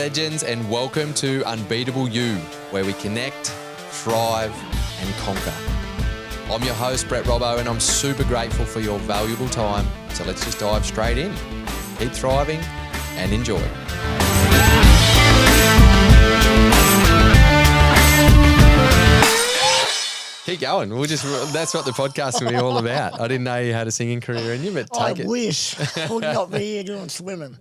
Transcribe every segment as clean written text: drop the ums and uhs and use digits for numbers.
legends, and welcome to Unbeatable You, where we connect, thrive, and conquer. I'm your host, Brett Robbo, and I'm super grateful for your valuable time. So let's just dive straight in. Keep thriving and enjoy. Keep going. That's what the podcast will be all about. I didn't know you had a singing career in you, but take it. I wish. I would not be here doing swimming.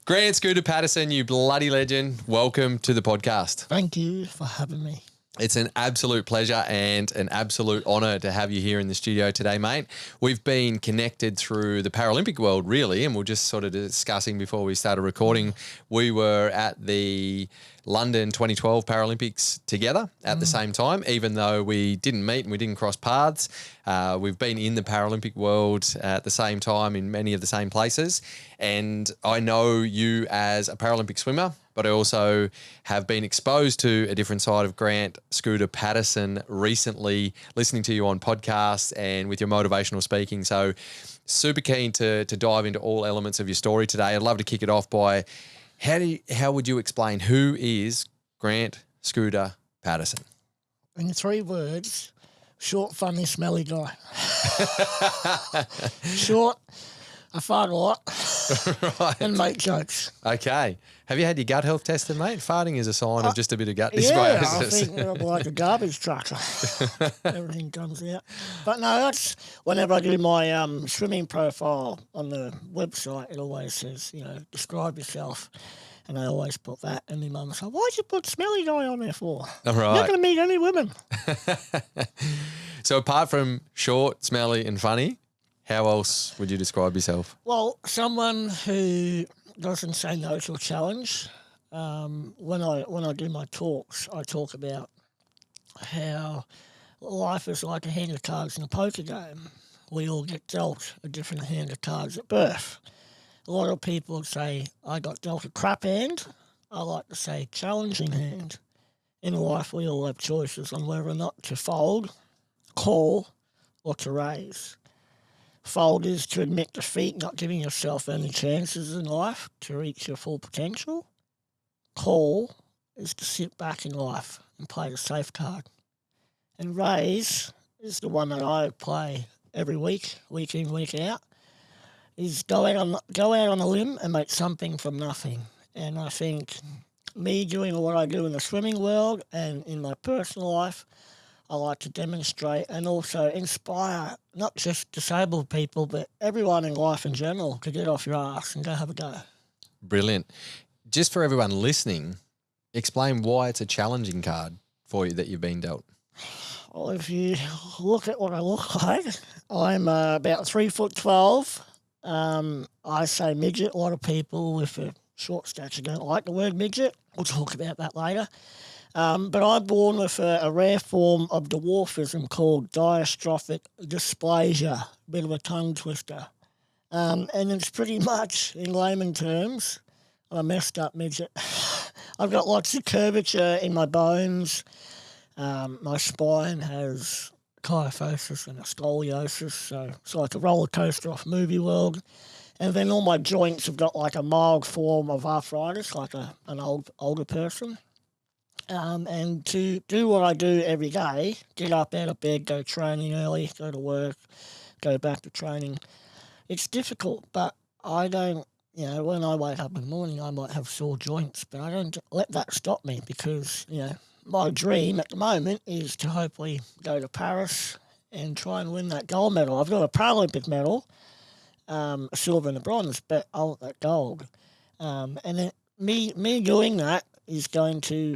Grant Scooter Patterson, you bloody legend. Welcome to the podcast. Thank you for having me. It's an absolute pleasure and an absolute honour to have you here in the studio today, mate. We've been connected through the Paralympic world, really, and we're just sort of discussing before we started recording. We were at the London 2012 Paralympics together at the same time, even though we didn't meet and we didn't cross paths. We've been in the Paralympic world at the same time in many of the same places. And I know you as a Paralympic swimmer, but I also have been exposed to a different side of Grant Scooter Patterson recently, listening to you on podcasts and with your motivational speaking. So super keen to dive into all elements of your story today. I'd love to kick it off by how would you explain who is Grant Scooter Patterson? In 3 words, short, funny, smelly guy. Short, I fart a lot, Right. and make jokes. Okay. Have you had your gut health tested, mate? Farting is a sign of just a bit of gut Yeah, I dysbiosis. think I'm like a garbage truck. Everything comes out. But no, that's whenever I do my swimming profile on the website, it always says, describe yourself. And I always put that. And my mum said, why'd you put smelly guy on there for? All You're right. not going to meet any women. So apart from short, smelly and funny, how else would you describe yourself? Well, someone who doesn't say no to a challenge. When I do my talks, I talk about how life is like a hand of cards in a poker game. We all get dealt a different hand of cards at birth. A lot of people say, I got dealt a crap hand. I like to say challenging hand. In life, we all have choices on whether or not to fold, call, or to raise. Fold is to admit defeat, not giving yourself any chances in life to reach your full potential. Call is to sit back in life and play the safe card. And raise is the one that I play every week in, week out, is go out on a limb and make something from nothing. And I think me doing what I do in the swimming world and in my personal life, I like to demonstrate and also inspire not just disabled people, but everyone in life in general to get off your ass and go have a go. Brilliant. Just for everyone listening, explain why it's a challenging card for you that you've been dealt. Well, if you look at what I look like, I'm about 3'12". I say midget. A lot of people with a short stature don't like the word midget. We'll talk about that later. But I'm born with a rare form of dwarfism called dystrophic dysplasia, a bit of a tongue twister. And it's pretty much, in layman terms, I'm a messed up midget. I've got lots of curvature in my bones. My spine has kyphosis and a scoliosis, so it's like a roller coaster off movie world. And then all my joints have got like a mild form of arthritis, like an older person. And to do what I do every day, get up out of bed, go training early, go to work, go back to training, it's difficult, but I don't, when I wake up in the morning, I might have sore joints, but I don't let that stop me because, my dream at the moment is to hopefully go to Paris and try and win that gold medal. I've got a Paralympic medal, a silver and a bronze, but I want that gold. And then me doing that is going to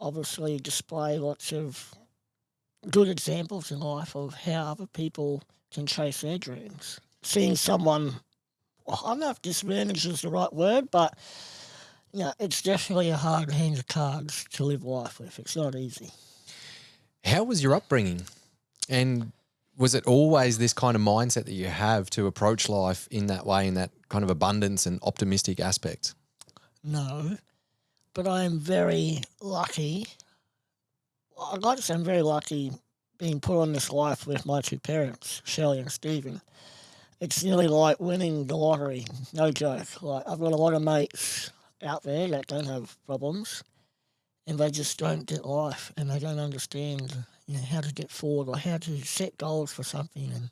obviously display lots of good examples in life of how other people can chase their dreams. Seeing someone, I don't know if disadvantage is the right word, but it's definitely a hard hand of cards to live life with. It's not easy. How was your upbringing? And was it always this kind of mindset that you have to approach life in that way, in that kind of abundance and optimistic aspect? No, but I am very lucky. I'd like to say I'm very lucky being put on this life with my 2 parents, Shelley and Stephen. it's nearly like winning the lottery. No joke. Like, I've got a lot of mates out there that don't have problems, and they just don't get life, and they don't understand, how to get forward or how to set goals for something and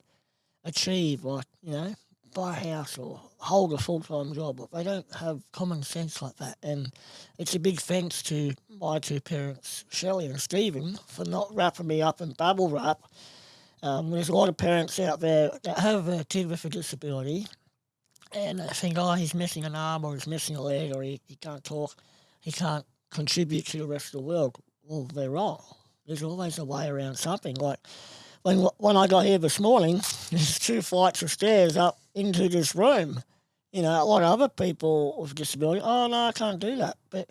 achieve, like, buy a house or hold a full-time job. But they don't have common sense like that. And it's a big thanks to my two parents, Shelley and Stephen, for not wrapping me up in bubble wrap. There's a lot of parents out there that have a kid with a disability and they think, oh, he's missing an arm or he's missing a leg or he can't talk, he can't contribute to the rest of the world. Well, they're wrong. There's always a way around something. Like, when I got here this morning, there's 2 flights of stairs up into this room. A lot of other people with disability, oh, no, I can't do that. But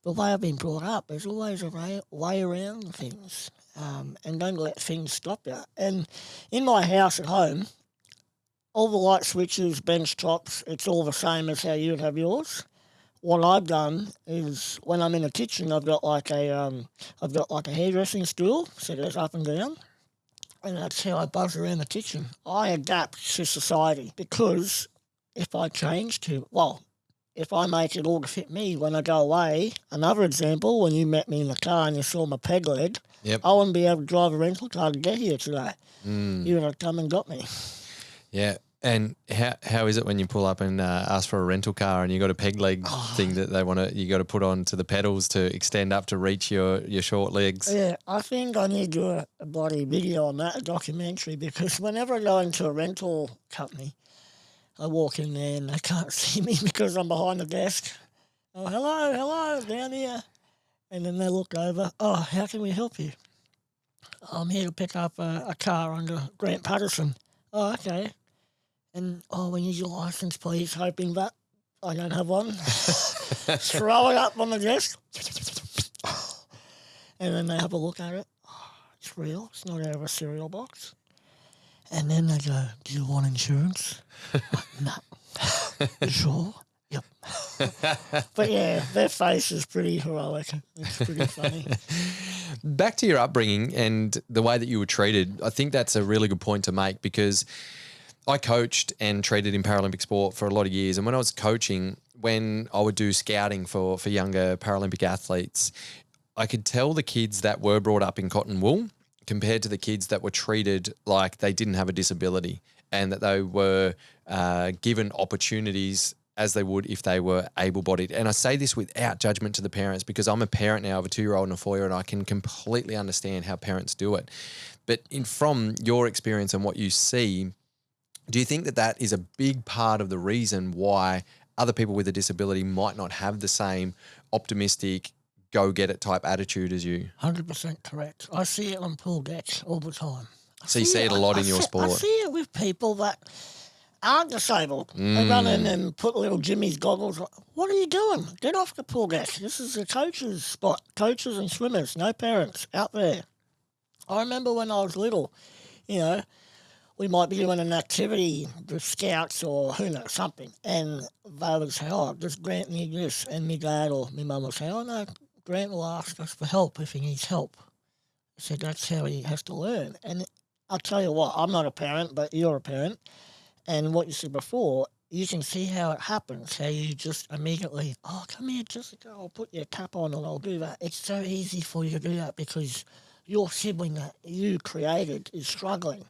the way I've been brought up, there's always a way around things, and don't let things stop you. And in my house at home, all the light switches, bench tops, it's all the same as how you would have yours. What I've done is when I'm in the kitchen, I've got like a hairdressing stool, so it goes up and down. And that's how I buzz around the kitchen. I adapt to society because if I make it all to fit me when I go away, another example, when you met me in the car and you saw my peg leg, Yep. I wouldn't be able to drive a rental car to get here today. You would have come and got me. Yeah. And how is it when you pull up and ask for a rental car and you got a peg leg thing that you got to put on to the pedals to extend up to reach your short legs? Yeah, I think I need to do a bloody video on that, a documentary, because whenever I go into a rental company, I walk in there and they can't see me because I'm behind the desk. Oh, hello, down here. And then they look over, oh, how can we help you? I'm here to pick up a car under Scooter Patterson. Oh, okay. And, we need your license, please, hoping that I don't have one. Throw it up on the desk. And then they have a look at it. Oh, it's real. It's not out of a cereal box. And then they go, do you want insurance? No. You sure? Yep. But, yeah, their face is pretty heroic. It's pretty funny. Back to your upbringing and the way that you were treated, I think that's a really good point to make because I coached and treated in Paralympic sport for a lot of years. And when I was coaching, when I would do scouting for younger Paralympic athletes, I could tell the kids that were brought up in cotton wool compared to the kids that were treated like they didn't have a disability and that they were given opportunities as they would if they were able-bodied. And I say this without judgment to the parents because I'm a parent now of a 2-year-old and a 4-year-old and I can completely understand how parents do it. But from your experience and what you see, do you think that is a big part of the reason why other people with a disability might not have the same optimistic, go-get-it type attitude as you? 100% correct. I see it on pool decks all the time. So you see it a lot in your sport? I see it with people that aren't disabled. They run in and put little Jimmy's goggles on. What are you doing? Get off the pool deck. This is the coach's spot. Coaches and swimmers, no parents out there. I remember when I was little, we might be doing an activity with scouts or who knows, something. And they would say, oh, does Grant need this? And my dad or my mum would say, oh, no, Grant will ask us for help if he needs help. I said, that's how he has to learn. And I'll tell you what, I'm not a parent, but you're a parent. And what you said before, you can see how it happens, how you just immediately, oh, come here, Jessica, I'll put your cap on and I'll do that. It's so easy for you to do that because your sibling that you created is struggling.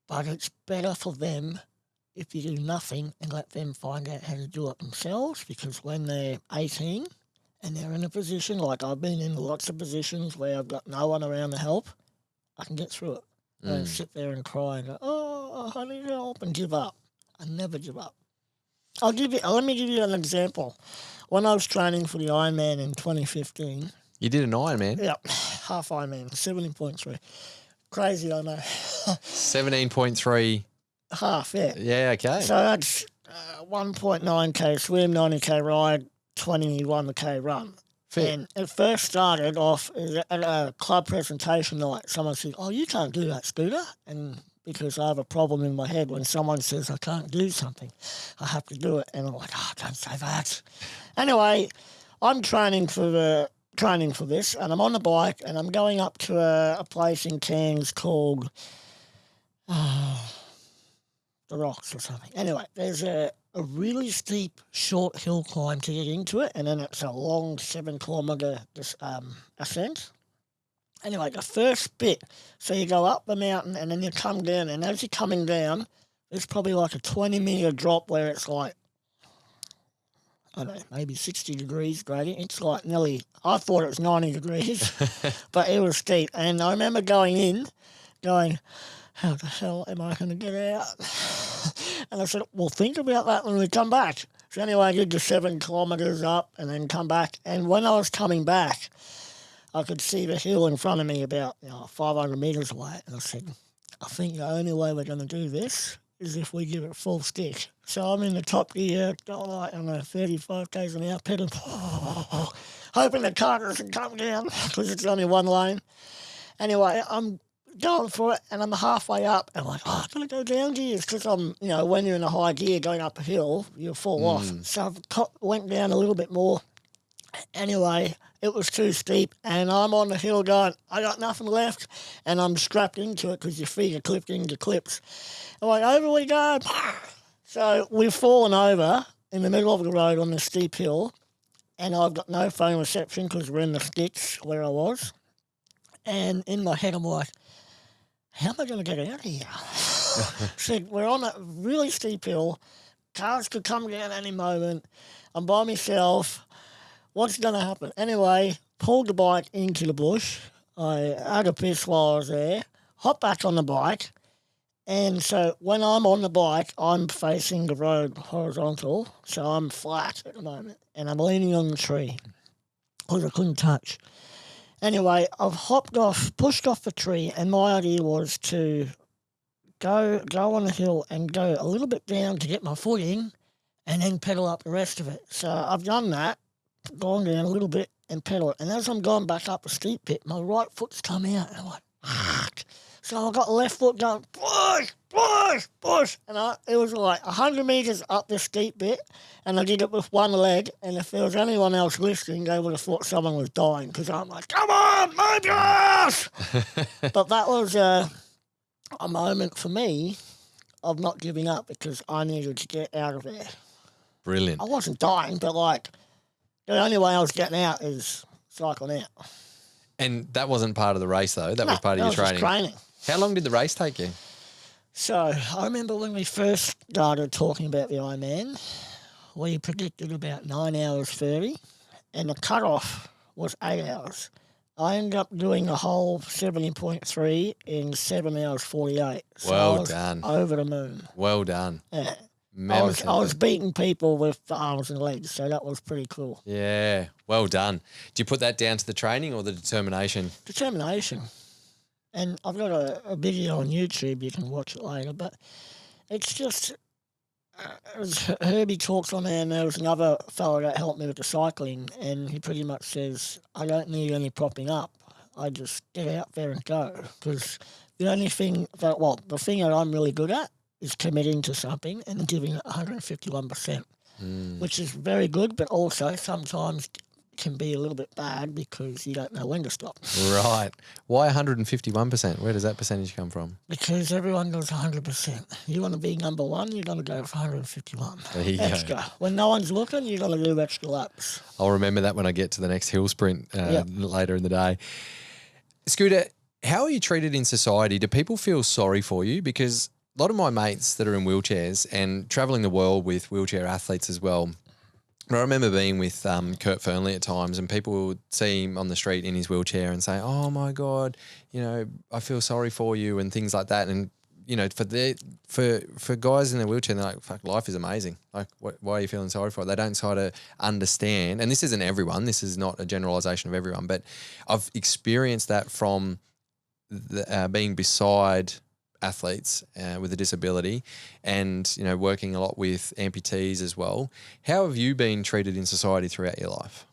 But it's better for them if you do nothing and let them find out how to do it themselves, because when they're 18 and they're in a position, like I've been in lots of positions where I've got no one around to help, I can get through it. I don't sit there and cry and go, oh, I need help, and give up. I never give up. Let me give you an example. When I was training for the Ironman in 2015. You did an Ironman? Yeah, half Ironman, 17.3. Crazy, I know. 17.3. Half, yeah. Yeah, okay. So that's 1.9K swim, 90K ride, 21K run. Fair. And it first started off at a club presentation night. Someone said, oh, you can't do that, Scooter. And because I have a problem in my head when someone says I can't do something, I have to do it. And I'm like, oh, don't say that. Anyway, I'm training for this, and I'm on the bike, and I'm going up to a place in Cairns called the rocks or something. Anyway, there's a really steep, short hill climb to get into it, and then it's a long 7-kilometre ascent. Anyway, the first bit, so you go up the mountain and then you come down, and as you're coming down, there's probably like a 20-metre drop where it's like, I don't know, maybe 60 degrees gradient. It's like nearly, I thought it was 90 degrees, but it was steep. And I remember going in, going, how the hell am I going to get out? And I said, well, think about that when we come back. So anyway, I did the 7 kilometres up and then come back. And when I was coming back, I could see the hill in front of me about 500 metres away. And I said, I think the only way we're going to do this is if we give it full stick. So I'm in the top gear, going like, 35 k's an hour, pedaling, hoping the car doesn't come down because it's only one lane. Anyway, I'm going for it, and I'm halfway up, and I'm like, I've got to go down gears because I'm, when you're in a high gear going up a hill, you fall off. So I went down a little bit more. Anyway, it was too steep, and I'm on the hill going, I got nothing left, and I'm strapped into it because your feet are clipped into clips. I'm like, over we go. So we've fallen over in the middle of the road on the steep hill, and I've got no phone reception because we're in the sticks where I was. And in my head, I'm like, how am I going to get out of here? So we're on a really steep hill. Cars could come down any moment. I'm by myself. What's going to happen? Anyway, pulled the bike into the bush. I had a piss while I was there. Hopped back on the bike. And so when I'm on the bike, I'm facing the road horizontal. So I'm flat at the moment. And I'm leaning on the tree because I couldn't touch. Anyway, I've pushed off the tree, and my idea was to go on the hill and go a little bit down to get my footing and then pedal up the rest of it. So I've done that, gone down a little bit and pedal it. And as I'm going back up the steep bit, my right foot's come out, and I'm like, fuck. So I got the left foot going, push, push, push. And it was like 100 metres up the steep bit, and I did it with one leg. And if there was anyone else listening, they would have thought someone was dying because I'm like, come on, move your ass. But that was a moment for me of not giving up because I needed to get out of there. Brilliant. I wasn't dying, but like the only way I was getting out is cycling out. And that wasn't part of the race, though. That was part of your training. training. How long did the race take you? So I remember when we first started talking about the Ironman, we predicted about 9 hours 30, and the cutoff was 8 hours. I ended up doing a whole 70.3 in 7 hours 48. So Well done. Over the moon. Well done. Yeah. I was beating people with the arms and legs, so that was pretty cool. Yeah, well done. Do you put that down to the training or the determination? Determination. And I've got a video on YouTube, you can watch it later, but it's just, as Herbie talks on there, and there was another fellow that helped me with the cycling, and he pretty much says, I don't need any propping up. I just get out there and go. Because the only thing the thing that I'm really good at is committing to something and giving it 151%, which is very good, but also sometimes can be a little bit bad because you don't know when to stop. Right. Why 151%? Where does that percentage come from? Because everyone does 100%. You want to be number one, you're going to go for 151. There you extra. go. When no one's looking, you're going to do extra laps. I'll remember that when I get to the next hill sprint later in the day. Scooter, how are you treated in society? Do people feel sorry for you? Because a lot of my mates that are in wheelchairs and travelling the world with wheelchair athletes as well, I remember being with Kurt Fernley at times, and people would see him on the street in his wheelchair and say, oh my God, I feel sorry for you and things like that. And, for guys in their wheelchair, they're like, fuck, life is amazing. Like, why are you feeling sorry for it? They don't sort of understand. And this isn't everyone. This is not a generalisation of everyone. But I've experienced that from being beside athletes with a disability and, working a lot with amputees as well. How have you been treated in society throughout your life?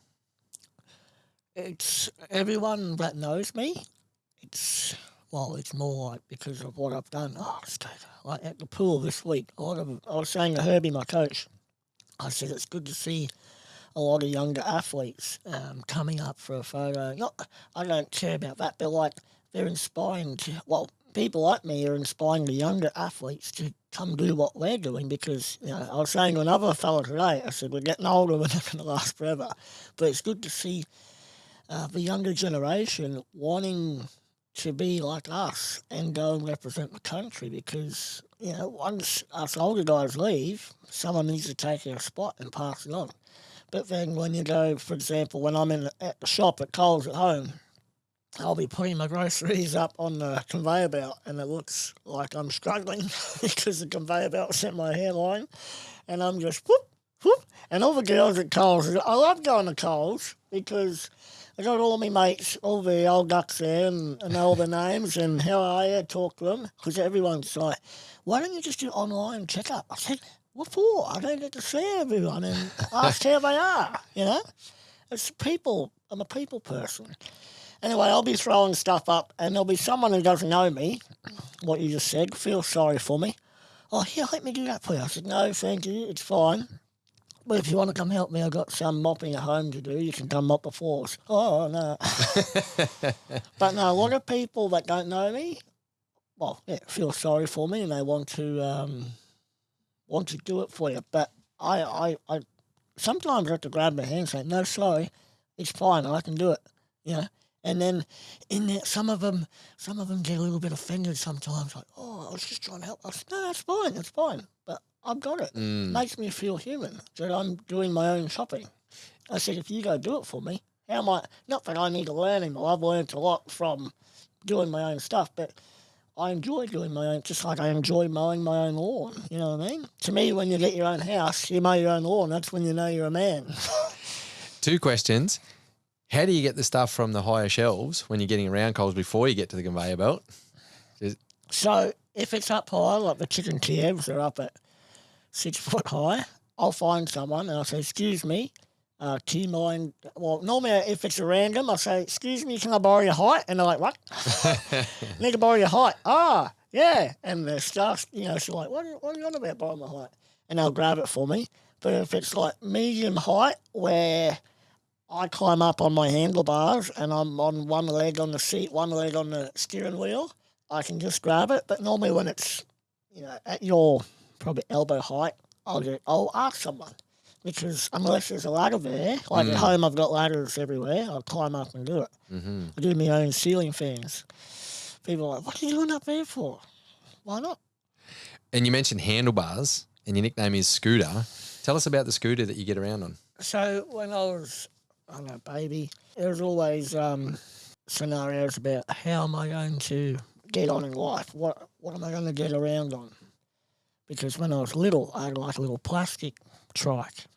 It's everyone that knows me. It's more like because of what I've done. Like at the pool this week, I was saying to Herbie, my coach, I said it's good to see a lot of younger athletes coming up for a photo. I don't care about that, but like they're inspiring to, people like me are inspiring the younger athletes to come do what we're doing because, I was saying to another fella today, I said, we're getting older, we're not going to last forever. But it's good to see the younger generation wanting to be like us and go and represent the country because, once us older guys leave, someone needs to take our spot and pass it on. But then when you go, for example, when I'm at the shop at Coles at home, I'll be putting my groceries up on the conveyor belt and it looks like I'm struggling because the conveyor belt's at my hairline and I'm just whoop, whoop. And all the girls at Coles, I love going to Coles because I got all my mates, all the old ducks there and know all their names and how are you, talk to them because everyone's like, why don't you just do online checkup? I said, what for? I don't get to see everyone and ask how they are, It's people. I'm a people person. Anyway, I'll be throwing stuff up and there'll be someone who doesn't know me, what you just said, feel sorry for me. Oh, here, let me do that for you. I said, no, thank you, it's fine. But if you want to come help me, I've got some mopping at home to do. You can come mop the floors. Oh, no. But no, a lot of people that don't know me, feel sorry for me and they want to do it for you. But I sometimes have to grab their hand and say, no, sorry, it's fine, I can do it, And then in there, some of them get a little bit offended sometimes, like, oh, I was just trying to help. I said, no, that's fine. But I've got it. Makes me feel human that I'm doing my own shopping. I said, if you go do it for me, how am I, not that I need to learn anymore. I've learned a lot from doing my own stuff, but I enjoy doing my own, just like I enjoy mowing my own lawn. You know what I mean? To me, when you get your own house, you mow your own lawn, that's when you know you're a man. 2 questions. How do you get the stuff from the higher shelves when you're getting around Coles before you get to the conveyor belt? So if it's up high, like the chicken Kievs are up at 6 foot high, I'll find someone and I'll say, excuse me, do you mind? Well, normally if it's a random, I'll say, excuse me, can I borrow your height? And they're like, what? Need to borrow your height. Ah, yeah. And they're stuff, she's like, what are you on about borrowing my height? And they'll grab it for me. But if it's like medium height where I climb up on my handlebars and I'm on one leg on the seat, one leg on the steering wheel, I can just grab it. But normally when it's, at your probably elbow height, I'll ask someone. Because unless there's a ladder there, like at home I've got ladders everywhere, I'll climb up and do it. Mm-hmm. I do my own ceiling fans. People are like, what are you doing up there for? Why not? And you mentioned handlebars and your nickname is Scooter. Tell us about the scooter that you get around on. So when I was, baby, there was always scenarios about how am I going to get on in life? What am I going to get around on? Because when I was little, I had like a little plastic trike.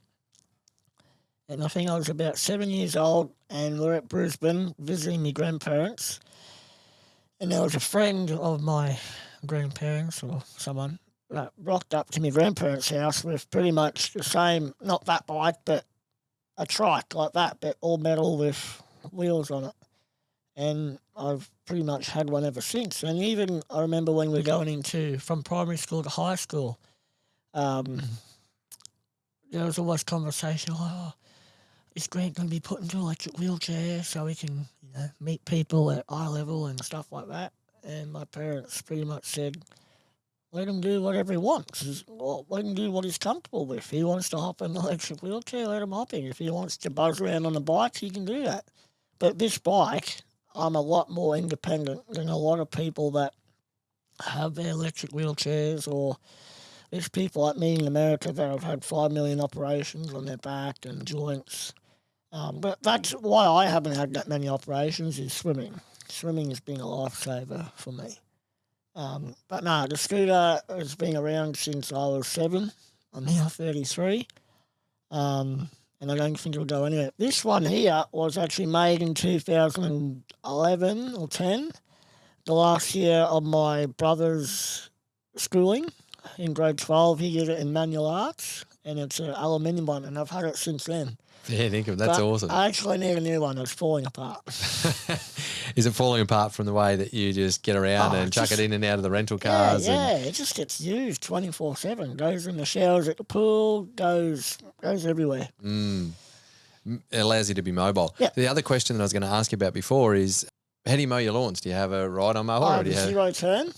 And I think I was about 7 years old and we're at Brisbane visiting my grandparents. And there was a friend of my grandparents or someone that rocked up to my grandparents' house with pretty much the same, not that bike, but a trike like that, but all metal with wheels on it. And I've pretty much had one ever since. And even I remember when we were going from primary school to high school, there was always conversation, is Grant going to be put into an electric wheelchair so he can, meet people at eye level and stuff like that? And my parents pretty much said, let him do whatever he wants. Let him do what he's comfortable with. If he wants to hop in an electric wheelchair, let him hop in. If he wants to buzz around on a bike, he can do that. But this bike, I'm a lot more independent than a lot of people that have their electric wheelchairs, or there's people like me in America that have had 5 million operations on their back and joints. But that's why I haven't had that many operations is swimming. Swimming has been a lifesaver for me. But no, the scooter has been around since I was 7. I'm now 33. And I don't think it'll go anywhere. This one here was actually made in 2011 or 10, the last year of my brother's schooling in grade 12. He did it in manual arts, and it's an aluminium one, and I've had it since then. Yeah, that's awesome. I actually need a new one. It's falling apart. Is it falling apart from the way that you just get around and chuck it in and out of the rental cars? Yeah, it just gets used 24/7. Goes in the showers at the pool, goes everywhere. It allows you to be mobile. Yeah. The other question that I was going to ask you about before is, How do you mow your lawns? Do you have a ride-on mower? I Or have do a you have... zero turn,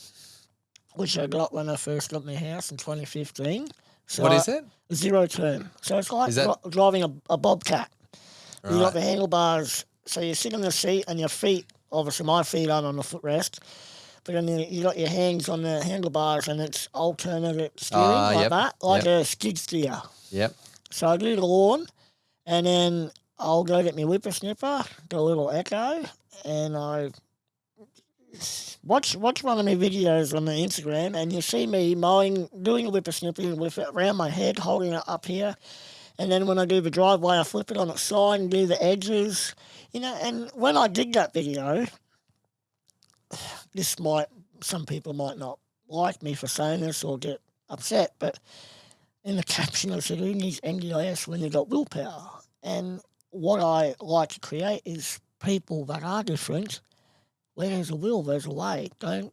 which I got when I first got my house in 2015. So What is it? A zero turn. So it's like Is that... driving a bobcat. You got Right. the handlebars, so you sit in the seat and your feet, obviously my feet aren't on the footrest, but then you got your hands on the handlebars and it's alternate steering like Yep. that, like Yep. a skid steer. Yep. So I do the lawn and then I'll go get my whippersnipper, do a little echo, and I watch one of my videos on the Instagram and you see me mowing, doing a whippersnipper with it around my head, holding it up here. And then when I do the driveway, I flip it on its side and do the edges, And when I did that video, some people might not like me for saying this or get upset, but in the caption I said, who needs NDIS when you got willpower? And what I like to create is people that are different. Where there's a will, there's a way. Don't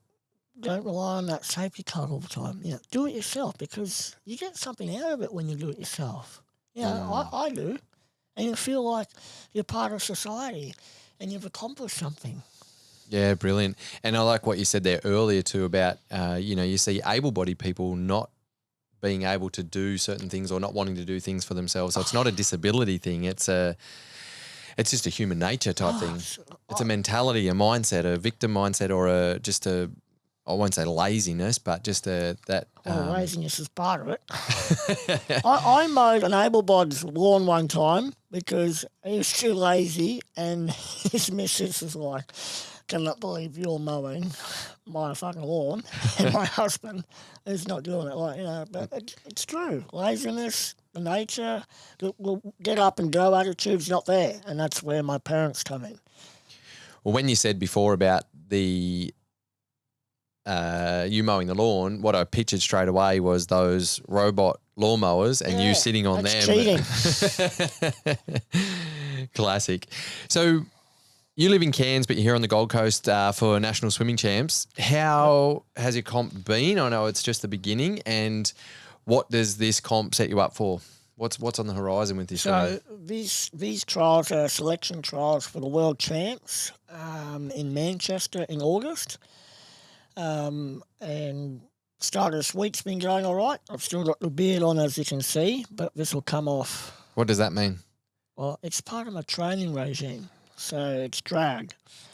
rely on that safety card all the time. Do it yourself because you get something out of it when you do it yourself. I do. And you feel like you're part of society and you've accomplished something. Yeah, brilliant. And I like what you said there earlier too about, you see able-bodied people not being able to do certain things or not wanting to do things for themselves. So it's not a disability thing. It's just a human nature type thing. It's a mentality, a mindset, a victim mindset, or I won't say laziness, but just that. Laziness is part of it. I mowed an able-body's lawn one time because he was too lazy, and his missus was like, "Cannot believe you're mowing my fucking lawn," and my husband is not doing it. But it's true. Laziness, the nature, will get up and go attitude's not there, and that's where my parents come in. Well, when you said before about the you mowing the lawn, what I pictured straight away was those robot lawnmowers and you sitting on them. Cheating. Classic. So you live in Cairns, but you're here on the Gold Coast for National Swimming Champs. How has your comp been? I know it's just the beginning. And what does this comp set you up for? What's on the horizon with this? So these trials are selection trials for the World Champs in Manchester in August. And start of this week's been going all right. I've still got the beard on, as you can see, but this will come off. What does that mean? Well, it's part of my training regime, so it's drag.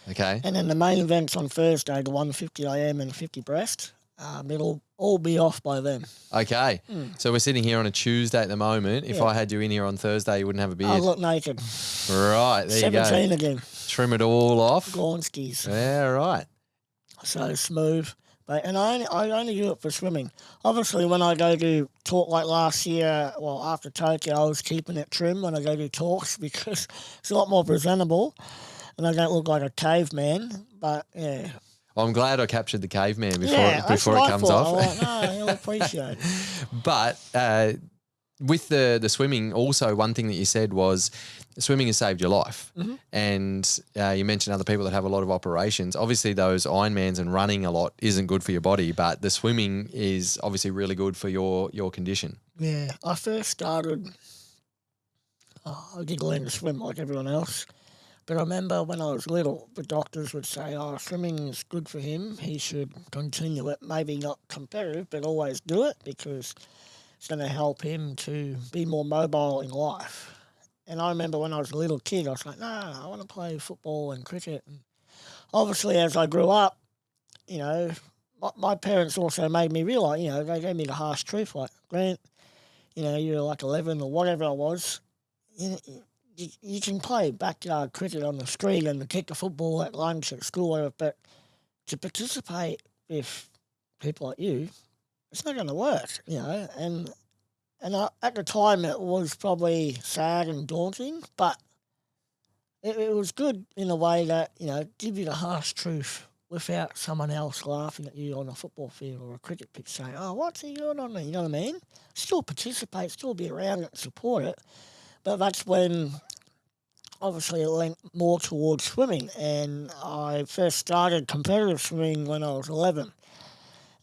Okay. And then the main event's on Thursday, the 150 AM and 50 breast. It'll all be off by then. Okay. So we're sitting here on a Tuesday at the moment. If I had you in here on Thursday, you wouldn't have a beard. I look naked. Right, there you go. 17 again. Trim it all off. Gornskis. Yeah, right. So smooth. And I only do it for swimming. Obviously, when I go to talk like last year, well, after Tokyo, I was keeping it trim when I go to talks because it's a lot more presentable and I don't look like a caveman. But, yeah. I'm glad I captured the caveman before it comes off. I'm like, no, he'll appreciate it. But with the swimming, also one thing that you said was swimming has saved your life. Mm-hmm. And you mentioned other people that have a lot of operations. Obviously, those Ironmans and running a lot isn't good for your body, but the swimming is obviously really good for your condition. Yeah, I first started, I did learn to swim like everyone else. But I remember when I was little, the doctors would say, swimming is good for him. He should continue it. Maybe not competitive, but always do it because it's going to help him to be more mobile in life. And I remember when I was a little kid, I was like, no, I want to play football and cricket. And obviously, as I grew up, my parents also made me realise, they gave me the harsh truth, like, Grant, you're like 11 or whatever I was, you can play backyard cricket on the street and kick a football at lunch at school, whatever, but to participate with people like you, it's not going to work, And at the time, it was probably sad and daunting, but it was good in a way that, give you the harsh truth without someone else laughing at you on a football field or a cricket pitch saying, what's he doing on there? You know what I mean? Still participate, still be around it and support it. But that's when, obviously, it went more towards swimming. And I first started competitive swimming when I was 11.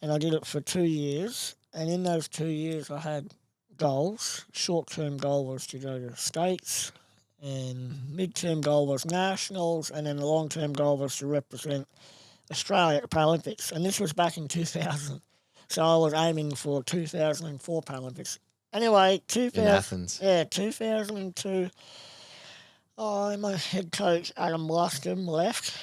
And I did it for 2 years. And in those 2 years, I had goals. Short-term goal was to go to the States And mid-term goal was nationals, and then the long-term goal was to represent Australia at the Paralympics. And this was back in 2000. So I was aiming for 2004 Paralympics. Anyway, In Athens. 2002, my head coach, Adam Luscombe, left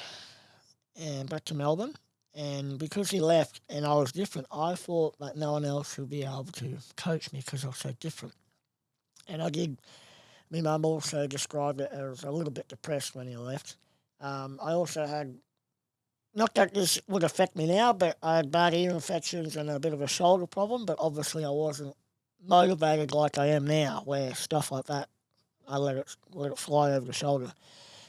and back to Melbourne. And because he left and I was different, I thought that no one else would be able to coach me because I was so different. And I did. My mum also described it as a little bit depressed when he left. I also had, not that this would affect me now, but I had bad ear infections and a bit of a shoulder problem, but obviously I wasn't motivated like I am now, where stuff like that, I let it fly over the shoulder.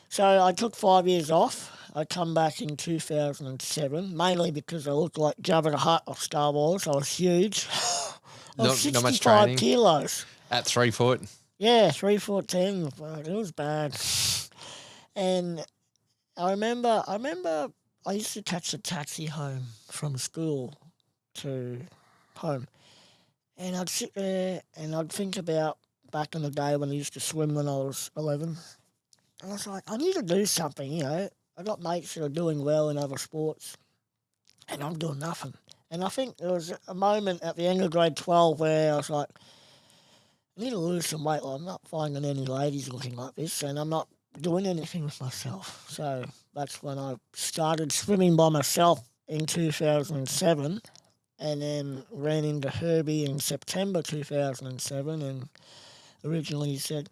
So I took 5 years off. I come back in 2007, mainly because I looked like Jabba the Hutt of Star Wars. I was huge. I was Not much 65 training. kilos. At 3 foot. Yeah, 3'10", but it was bad. And I remember I used to catch a taxi home from school to home. And I'd sit there and I'd think about back in the day when I used to swim when I was 11. And I was like, I need to do something, you know. I got mates that are doing well in other sports and I'm doing nothing. And I think there was a moment at the end of grade 12 where I was like, I need to lose some weight. Well, I'm not finding any ladies looking like this, and I'm not doing anything with myself. So that's when I started swimming by myself in 2007, and then ran into Herbie in September 2007, and originally he said,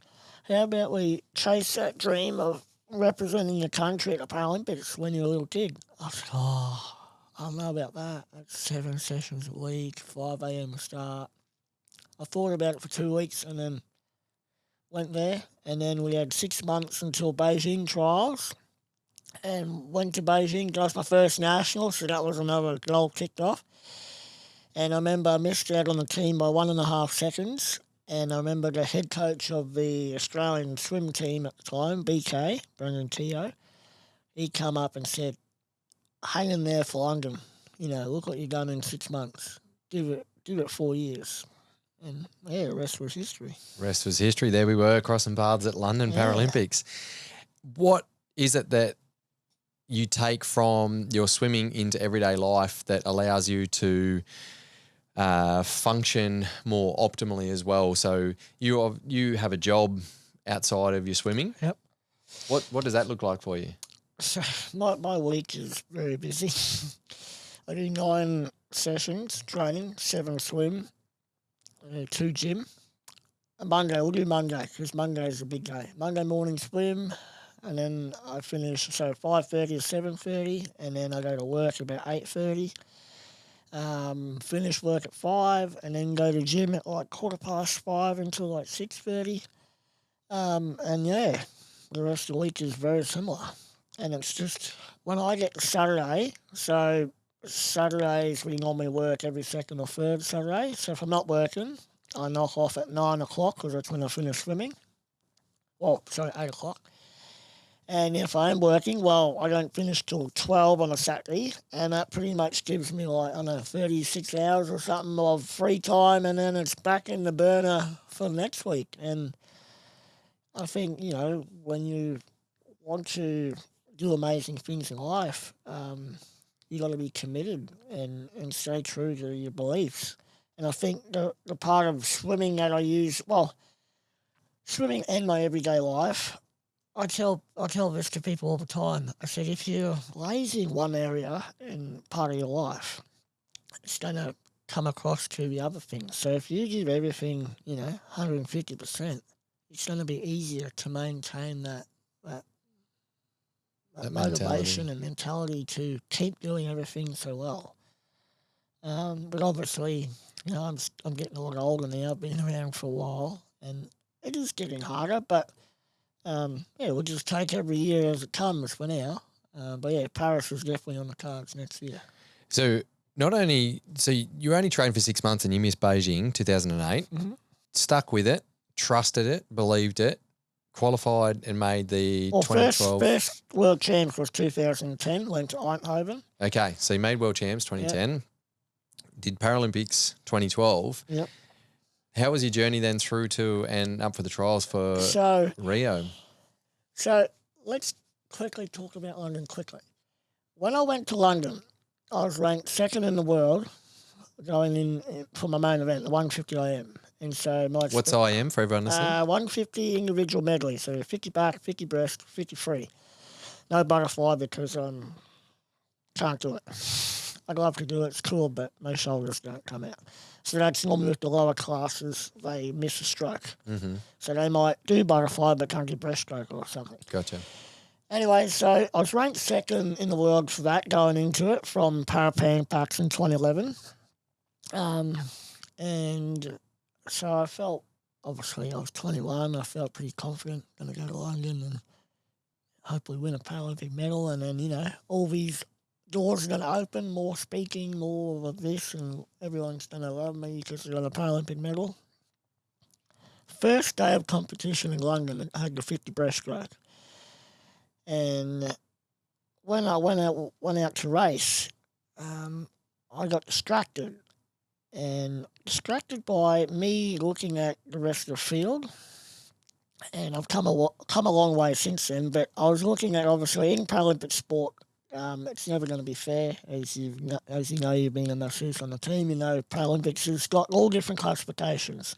how about we chase that dream of representing the country at the Paralympics when you're a little kid? I was like, I don't know about that. That's 7 sessions a week, 5 a.m. to start. I thought about it for 2 weeks and then went there. And then we had 6 months until Beijing trials and went to Beijing. That was my first national, so that was another goal kicked off. And I remember I missed out on the team by 1.5 seconds. And I remember the head coach of the Australian swim team at the time, BK, Brendan Teo, he come up and said, hang in there for London. You know, look what you've done in 6 months. Give it 4 years. And, yeah, the rest was history. Rest was history. There we were, crossing paths at London Paralympics. What is it that you take from your swimming into everyday life that allows you to function more optimally as well? So you have a job outside of your swimming. Yep. What does that look like for you? So my week is very busy. I do 9 sessions training, 7 swim, 2 gym. And Monday, we'll do Monday because Monday is a big day. Monday morning swim, and then I finish, 5:30 to 7:30, and then I go to work about 8:30. Finish work at 5, and then go to gym at like 5:15 until like 6:30. And yeah, the rest of the week is very similar. And it's just when I get to Saturday, so Saturdays we normally work every second or third Saturday. So if I'm not working, I knock off at 9 o'clock because that's when I finish swimming. 8 o'clock. And if I am working, well, I don't finish till 12 on a Saturday, and that pretty much gives me 36 hours or something of free time, and then it's back in the burner for next week. And I think, when you want to do amazing things in life, you got to be committed and stay true to your beliefs. And I think the part of swimming that I use, swimming and my everyday life, I tell this to people all the time. I said, if you're lazy in one area in part of your life, it's going to come across to the other things. So if you give everything, 150%, it's going to be easier to maintain that motivation and mentality to keep doing everything so well. But obviously, I'm getting a lot older now. I've been around for a while, and it is getting harder, but we'll just take every year as it comes for now. But yeah, Paris is definitely on the cards next year. So you only trained for 6 months and you missed Beijing 2008, stuck with it, trusted it, believed it, qualified and made the 2012. First World Champs was 2010, went to Eindhoven. Okay, so you made World Champs 2010, did Paralympics 2012. Yep. How was your journey then through to and up for the trials for Rio? So let's quickly talk about London quickly. When I went to London, I was ranked second in the world going in for my main event, the 150 IM. And so my What's IM for everyone listening? 150 individual medley, so 50 back, 50 breast, 50 free. No butterfly because can't do it. I'd love to do it, it's cool, but my shoulders don't come out. So that's normally with the lower classes, they miss a stroke. Mm-hmm. So they might do butterfly but can't do breaststroke or something. Gotcha. Anyway, so I was ranked second in the world for that going into it from Paralympics in 2011. And so I felt, obviously I was 21, I felt pretty confident going to go to London and hopefully win a Paralympic medal. And then, you know, all these doors are going to open, more speaking, more of this, and everyone's going to love me because I got a Paralympic medal. First day of competition in London, I had the 50 breaststroke. And when I went out to race, I got distracted. And distracted by me looking at the rest of the field. And I've come a long way since then, but I was looking at, obviously, in Paralympic sport, it's never going to be fair. As you know, you've been a masseuse on the team, you know Paralympics has got all different classifications.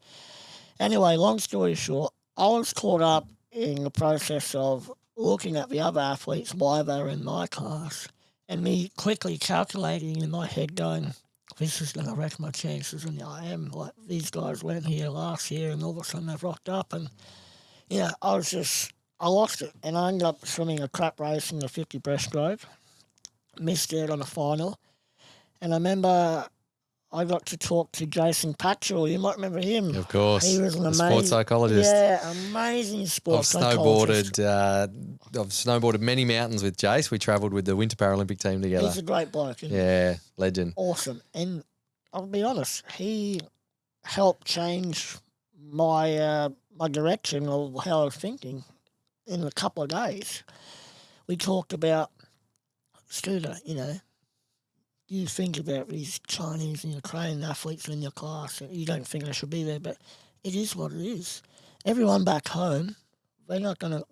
Anyway, long story short, I was caught up in the process of looking at the other athletes, why they were in my class, and me quickly calculating in my head going, this is going to wreck my chances in the IM. Like, these guys went here last year and all of a sudden they've rocked up and, you know, I lost it. And I ended up swimming a crap race in the 50 breaststroke, missed out on the final. And I remember I got to talk to Jason Patchell. You might remember him. Of course. He was an amazing sports psychologist. Yeah, amazing sports psychologist. I've snowboarded many mountains with Jace. We travelled with the Winter Paralympic team together. He's a great bloke. Yeah, legend. Awesome. And I'll be honest, he helped change my my direction of how I was thinking in a couple of days. We talked about Scooter, you know. You think about these Chinese and Ukrainian athletes in your class, and you don't think they should be there, but it is what it is. Everyone back home, they're not gonna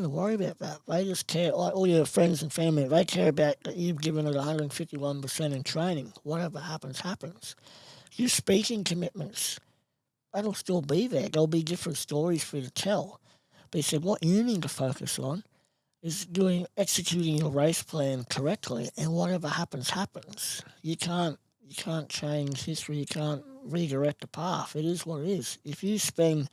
worry about that. They just care, like all your friends and family, they care about that you've given it 151% in training. Whatever happens, happens. Your speaking commitments, that'll still be there. There'll be different stories for you to tell. But he said what you need to focus on is executing your race plan correctly, and whatever happens, happens. You can't change history. You can't redirect the path. It is what it is. If you spend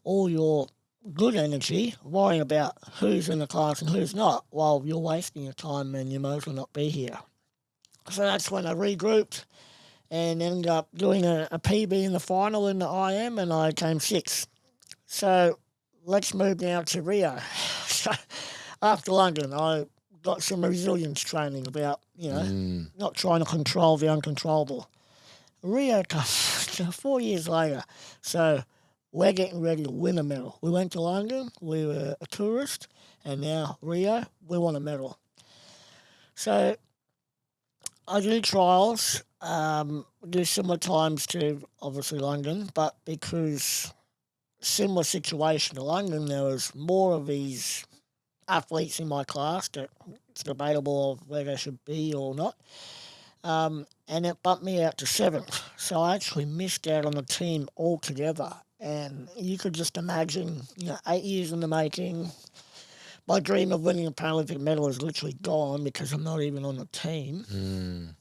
all your good energy worrying about who's in the class and who's not, well, you're wasting your time and you might as well not be here. So that's when I regrouped and ended up doing a PB in the final in the IM, and I came sixth. So let's move now to Rio. After London, I got some resilience training about, you know, not trying to control the uncontrollable. Rio comes 4 years later, so we're getting ready to win a medal. We went to London, we were a tourist, and now Rio, we want a medal. So I do trials, do similar times to, obviously, London, but because similar situation to London, there was more of these athletes in my class that it's debatable of where they should be or not. And it bumped me out to seventh. So I actually missed out on the team altogether. And you could just imagine, 8 years in the making, my dream of winning a Paralympic medal is literally gone because I'm not even on the team.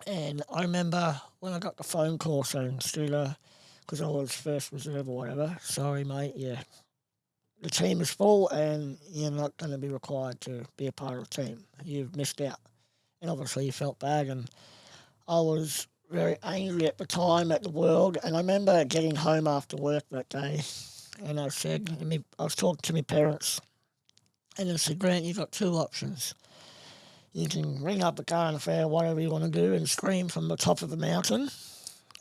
And I remember when I got the phone call saying, Scooter, because I was first reserve or whatever, sorry, mate, the team is full and you're not going to be required to be a part of the team. You've missed out. And obviously you felt bad, and I was very angry at the time at the world. And I remember getting home after work that day, and I was talking to my parents, and I said, Grant, you've got two options. You can ring up a current affair, whatever you want to do, and scream from the top of a mountain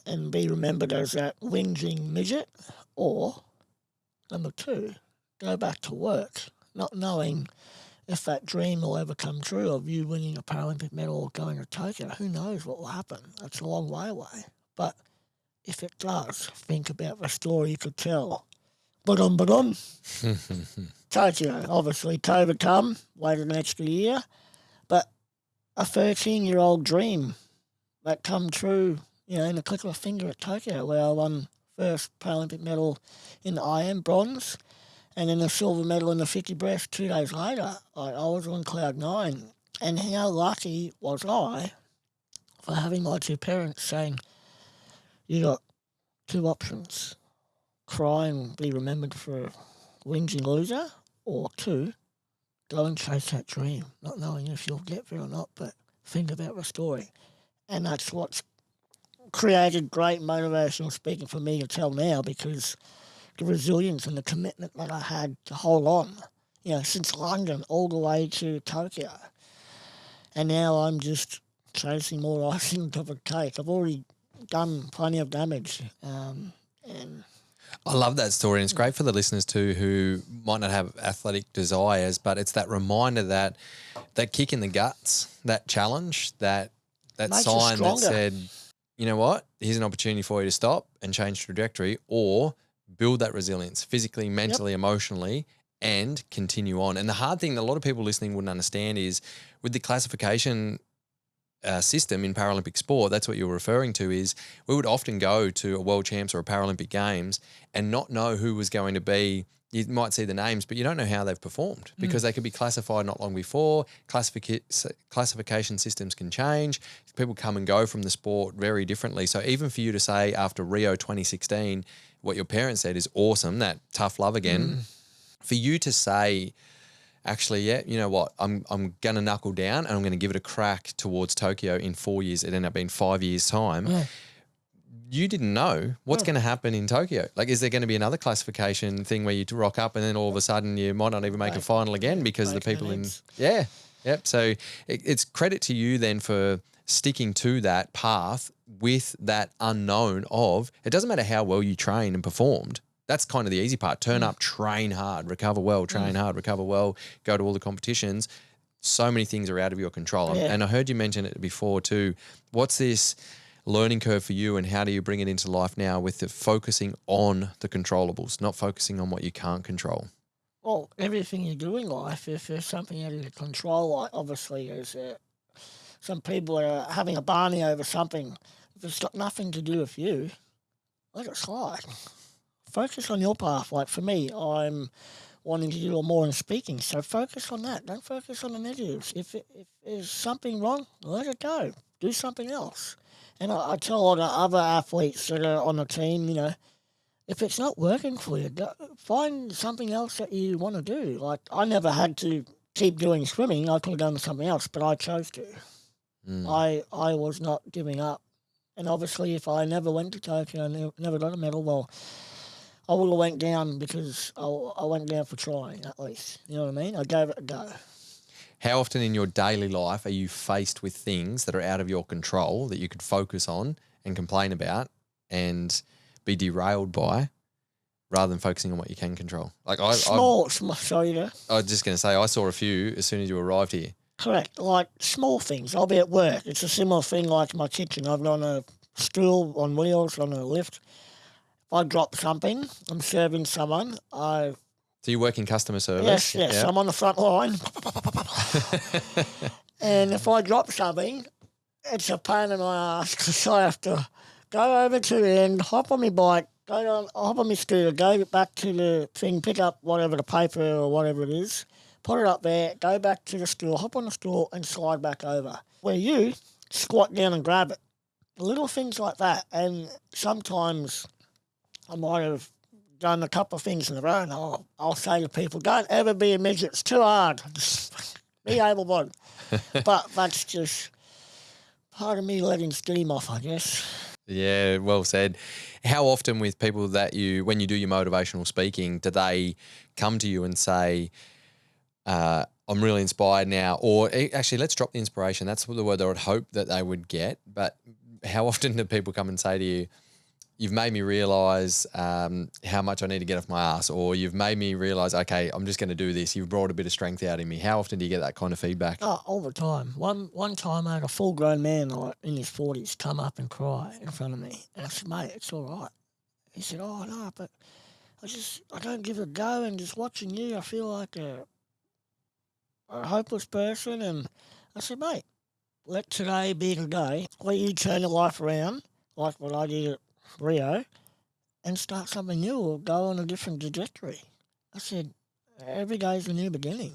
and be remembered as that whinging midget, or number two, go back to work, not knowing if that dream will ever come true of you winning a Paralympic medal or going to Tokyo. Who knows what will happen? That's a long way away. But if it does, think about the story you could tell. Ba-dum, ba-dum. Tokyo, obviously, COVID come, waited an extra year, but a 13-year-old dream that come true, in a click of a finger at Tokyo, where I won first Paralympic medal in the IM bronze, and then a silver medal in the 50 breast 2 days later. I was on cloud nine. And how lucky was I for having my two parents saying, you got two options, cry and be remembered for a whinging loser, or two, go and chase that dream, not knowing if you'll get there or not, but think about the story. And that's what's created great motivational speaking for me to tell now, because the resilience and the commitment that I had to hold on, since London all the way to Tokyo. And now I'm just chasing more icing on top of the cake. I've already done plenty of damage. And I love that story, and it's great for the listeners too who might not have athletic desires, but it's that reminder that kick in the guts, that challenge, that sign that said, you know what, here's an opportunity for you to stop and change trajectory, or build that resilience physically, mentally, emotionally, and continue on. And the hard thing that a lot of people listening wouldn't understand is with the classification system in Paralympic sport, that's what you're referring to, is we would often go to a World Champs or a Paralympic Games and not know who was going to be. You might see the names, but you don't know how they've performed because they could be classified not long before. Classification systems can change. People come and go from the sport very differently. So even for you to say after Rio 2016, what your parents said is awesome, that tough love again. For you to say, actually, yeah, you know what, I'm going to knuckle down and I'm going to give it a crack towards Tokyo in 4 years. It ended up being 5 years' time. Yeah. You didn't know what's going to happen in Tokyo. Like, is there going to be another classification thing where you rock up and then all of a sudden you might not even make a final again because the people in... Yeah, yep. So it's credit to you then for sticking to that path with that unknown of, it doesn't matter how well you train and performed. That's kind of the easy part. Turn up, train hard, recover well, train hard, recover well, go to all the competitions. So many things are out of your control. Yeah. And I heard you mention it before too. What's this learning curve for you, and how do you bring it into life now with the focusing on the controllables, not focusing on what you can't control? Well, everything you do in life, if there's something out of your control, like obviously there's some people are having a barney over something. If it's got nothing to do with you, let it slide. Focus on your path. Like for me, I'm wanting to do more in speaking, so focus on that. Don't focus on the negatives. If there's something wrong, let it go. Do something else. And I tell all the other athletes that are on the team, if it's not working for you, find something else that you want to do. Like I never had to keep doing swimming. I could have done something else, but I chose to. I was not giving up. And obviously if I never went to Tokyo and never got a medal, well, I would have went down because I went down for trying, at least. You know what I mean? I gave it a go. How often in your daily life are you faced with things that are out of your control that you could focus on and complain about and be derailed by, rather than focusing on what you can control? Like sorry there. I was just going to say, I saw a few as soon as you arrived here. Correct. Like small things. I'll be at work. It's a similar thing like my kitchen. I've got a stool on wheels on a lift. I drop something, I'm serving someone. So you work in customer service? Yes, yeah. I'm on the front line. And if I drop something, it's a pain in my ass because I have to go over to the end, hop on my bike, hop on my scooter, go back to the thing, pick up whatever, the paper or whatever it is, put it up there, go back to the stool, hop on the stool and slide back over. Where you squat down and grab it. Little things like that. And sometimes I might have done a couple of things in a row, and I'll say to people, don't ever be a midget. It's too hard. Just be able-bodied. But that's just part of me letting steam off, I guess. Yeah, well said. How often with people that when you do your motivational speaking, do they come to you and say, I'm really inspired now? Or actually, let's drop the inspiration. That's the word I would hope that they would get. But how often do people come and say to you, you've made me realise how much I need to get off my ass, or you've made me realise, okay, I'm just going to do this. You've brought a bit of strength out in me. How often do you get that kind of feedback? Oh, all the time. One time I had a full-grown man like in his 40s come up and cry in front of me. And I said, mate, it's all right. He said, oh, no, but I don't give a go, and just watching you, I feel like a hopeless person. And I said, mate, let today be the day. Let you turn your life around, like what I did at Rio, and start something new or go on a different trajectory. I said, every day is a new beginning.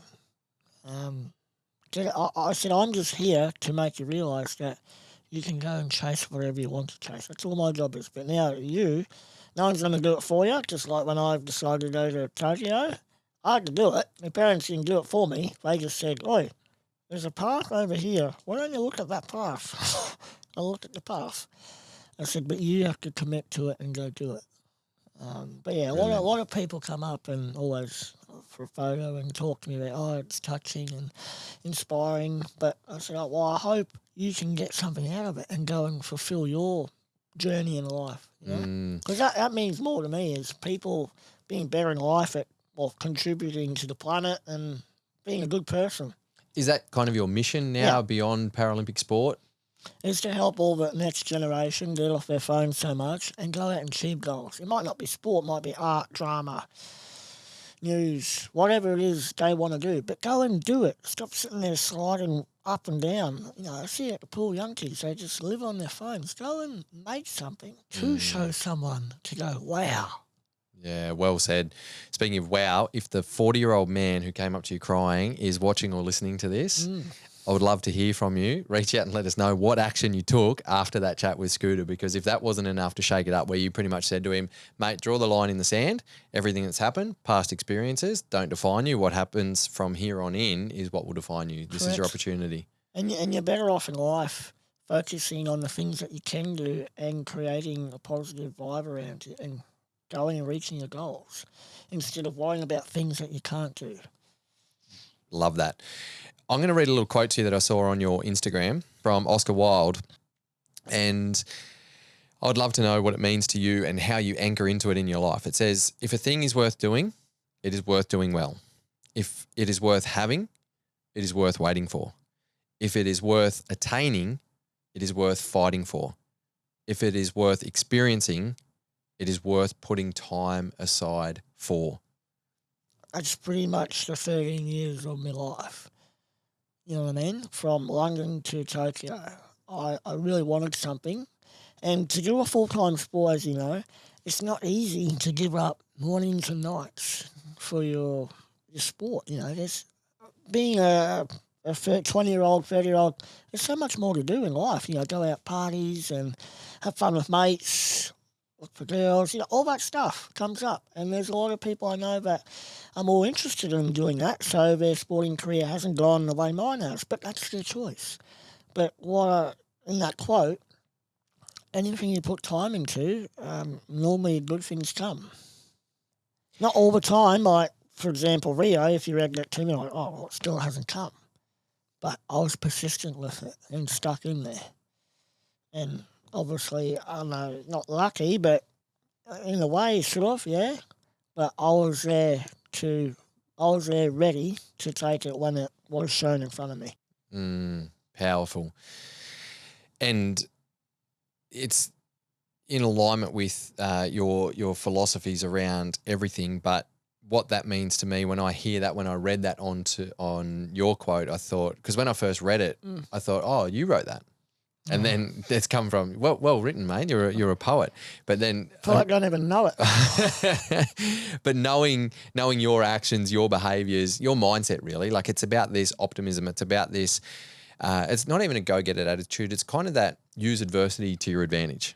I said, I'm just here to make you realise that you can go and chase whatever you want to chase. That's all my job is. But now you, no one's going to do it for you, just like when I decided to go to Tokyo. I had to do it. My parents didn't do it for me. They just said, oi, there's a path over here. Why don't you look at that path? I looked at the path. I said, but you have to commit to it and go do it. But yeah, a lot of people come up and always for a photo and talk to me about, oh, it's touching and inspiring. But I said, oh, well, I hope you can get something out of it and go and fulfill your journey in life. You know, because that means more to me is people being better in life at contributing to the planet and being a good person. Is that kind of your mission now beyond Paralympic sport? Is to help all the next generation get off their phones so much and go out and achieve goals. It might not be sport, it might be art, drama, news, whatever it is they want to do. But go and do it. Stop sitting there sliding up and down. You know, I see at the pool young kids, they just live on their phones. Go and make something to show someone to go, wow. Yeah, well said. Speaking of wow, if the 40-year-old man who came up to you crying is watching or listening to this, I would love to hear from you. Reach out and let us know what action you took after that chat with Scooter, because if that wasn't enough to shake it up, where you pretty much said to him, mate, draw the line in the sand, everything that's happened, past experiences, don't define you. What happens from here on in is what will define you. This is your opportunity. And you're better off in life focusing on the things that you can do and creating a positive vibe around you and going and reaching your goals instead of worrying about things that you can't do. Love that. I'm going to read a little quote to you that I saw on your Instagram from Oscar Wilde, and I'd love to know what it means to you and how you anchor into it in your life. It says, if a thing is worth doing, it is worth doing well. If it is worth having, it is worth waiting for. If it is worth attaining, it is worth fighting for. If it is worth experiencing, it is worth putting time aside for. That's pretty much the 13 years of my life. You know what I mean? From London to Tokyo. I really wanted something. And to do a full-time sport, as you know, it's not easy to give up mornings and nights for your sport. You know, there's being a 20-year-old, 30-year-old, there's so much more to do in life. You know, go out parties and have fun with mates, look for girls, you know, all that stuff comes up. And there's a lot of people I know that are more interested in doing that, so their sporting career hasn't gone the way mine has, but that's their choice. But in that quote, anything you put time into, normally good things come. Not all the time, like, for example, Rio, if you read that to me, like, oh, well, it still hasn't come. But I was persistent with it and stuck in there. And obviously, I don't know, not lucky, but in a way, sort of, yeah. But I was there ready to take it when it was shown in front of me. Powerful. And it's in alignment with your philosophies around everything, but what that means to me when I hear that, when I read that on your quote, I thought, because when I first read it, I thought, oh, you wrote that. And then it's come from, well written, mate. You're a poet. But then I don't even know it. But knowing your actions, your behaviours, your mindset, really, like it's about this optimism. It's about this. It's not even a go-get-it attitude. It's kind of that use adversity to your advantage.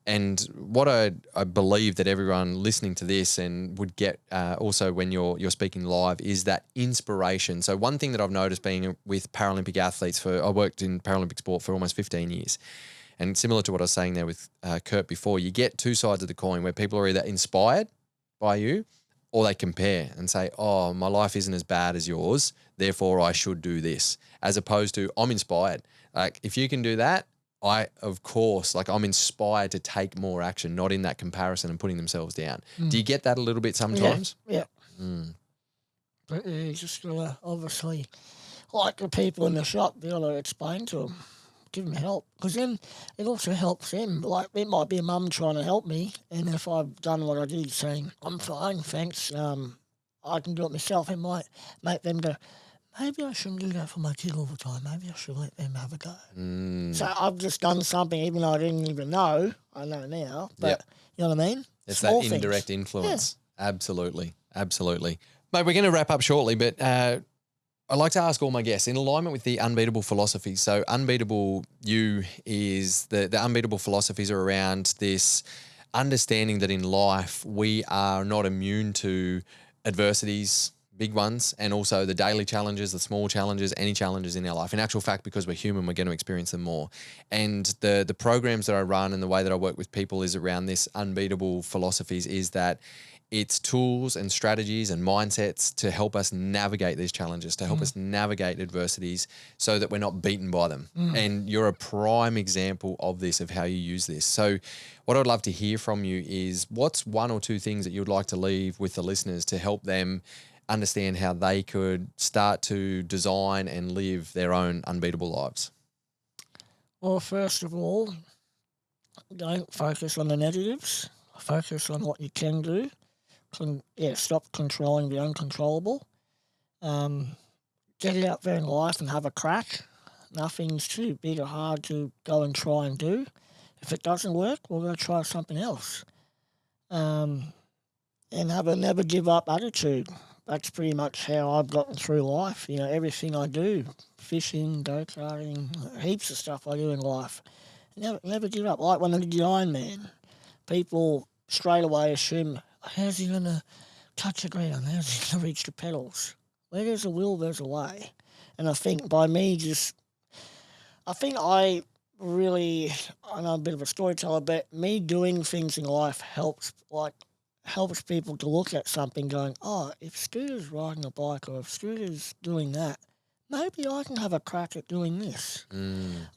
And what I believe that everyone listening to this and would get also when you're speaking live is that inspiration. So one thing that I've noticed being with Paralympic athletes I worked in Paralympic sport for almost 15 years. And similar to what I was saying there with Kurt before, you get two sides of the coin where people are either inspired by you or they compare and say, oh, my life isn't as bad as yours, therefore I should do this, as opposed to I'm inspired. Like if you can do that, I'm inspired to take more action, not in that comparison and putting themselves down. Do you get that a little bit sometimes? Yeah. But you just obviously, like the people in the shop, be able to explain to them, give them help, because then it also helps them. Like, it might be a mum trying to help me, and if I've done what I did, saying, I'm fine, thanks, I can do it myself, it might make them go, maybe I shouldn't do that for my kid all the time. Maybe I should let them have a go. So I've just done something, even though I didn't even know. I know now, but you know what I mean? It's Small that things. indirect influence. Yeah. Absolutely. Absolutely. Mate, we're going to wrap up shortly, but I like to ask all my guests in alignment with the unbeatable philosophy. So unbeatable you is the unbeatable philosophies are around this understanding that in life we are not immune to adversities, big ones, and also the daily challenges, the small challenges, any challenges in our life. In actual fact, because we're human, we're going to experience them more. And the programs that I run and the way that I work with people is around this unbeatable philosophies, is that it's tools and strategies and mindsets to help us navigate these challenges, to help us navigate adversities so that we're not beaten by them. And you're a prime example of this, of how you use this. So what I'd love to hear from you is, what's one or two things that you'd like to leave with the listeners to help them understand how they could start to design and live their own unbeatable lives? Well, first of all, don't focus on the negatives. Focus on what you can do. Stop controlling the uncontrollable. Get out there in life and have a crack. Nothing's too big or hard to go and try and do. If it doesn't work, we're going to try something else. And have a never give up attitude. That's pretty much how I've gotten through life. You know, everything I do, fishing, go-karting, heaps of stuff I do in life. Never give up. Like when I did the Ironman, people straight away assume, how's he going to touch the ground? How's he going to reach the pedals? Where there's a will, there's a way. And I think by me I know I'm a bit of a storyteller, but me doing things in life helps people to look at something going, oh, if Scooter's riding a bike or if Scooter's doing that, maybe I can have a crack at doing this.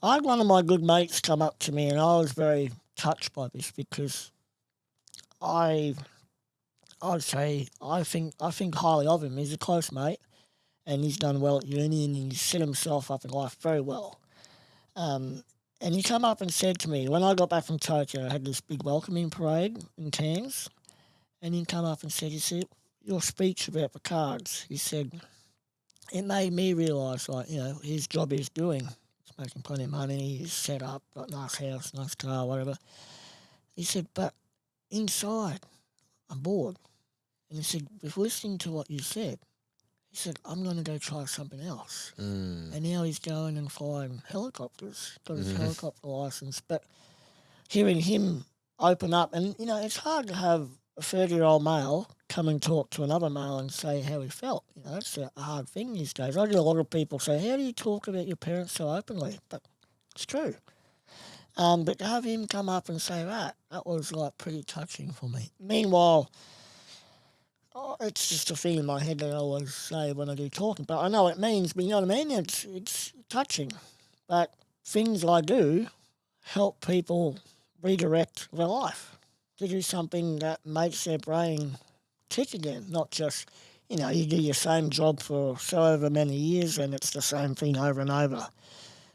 I had one of my good mates come up to me, and I was very touched by this, because I'd say I think highly of him. He's a close mate, and he's done well at uni, and he's set himself up in life very well. And he come up and said to me, when I got back from Tokyo, I had this big welcoming parade in Cairns, and he come up and said, you see, your speech about the cards, he said, it made me realise, like, you know, his job he's doing, he's making plenty of money, he's set up, got a nice house, nice car, whatever. He said, but inside, I'm bored. And he said, with listening to what you said, he said, I'm going to go try something else. And now he's going and flying helicopters, got his helicopter licence. But hearing him open up, and, you know, it's hard to have a 30-year-old male come and talk to another male and say how he felt. You know, that's a hard thing these days. I get a lot of people say, how do you talk about your parents so openly? But it's true. But to have him come up and say that was, like, pretty touching for me. Meanwhile, it's just a thing in my head that I always say when I do talking. But I know what it means, but you know what I mean? It's touching. But things I do help people redirect their life to do something that makes their brain tick again, not just, you know, you do your same job for so over many years and it's the same thing over and over.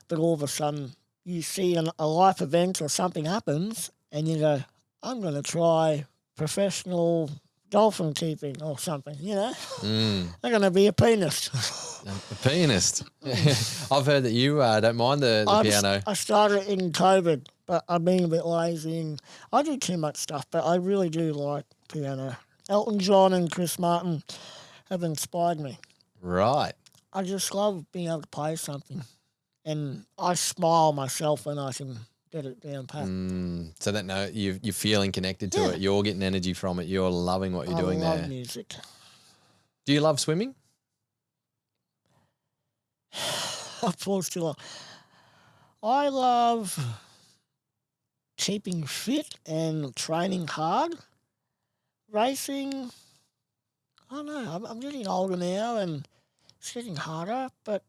But all of a sudden you see a life event or something happens and you go, I'm going to try professional dolphin keeping or something, you know. I'm going to be a pianist. A pianist. I've heard that you don't mind the piano. I started in COVID, but I've been a bit lazy and I do too much stuff, but I really do like piano. Elton John and Chris Martin have inspired me. Right. I just love being able to play something, and I smile myself when I can get it down pat. So that note, you're feeling connected to it. You're getting energy from it. You're loving what you're doing there. I love music. Do you love swimming? I paused too long. I love keeping fit and training hard. Racing, I don't know. I'm getting older now and it's getting harder, but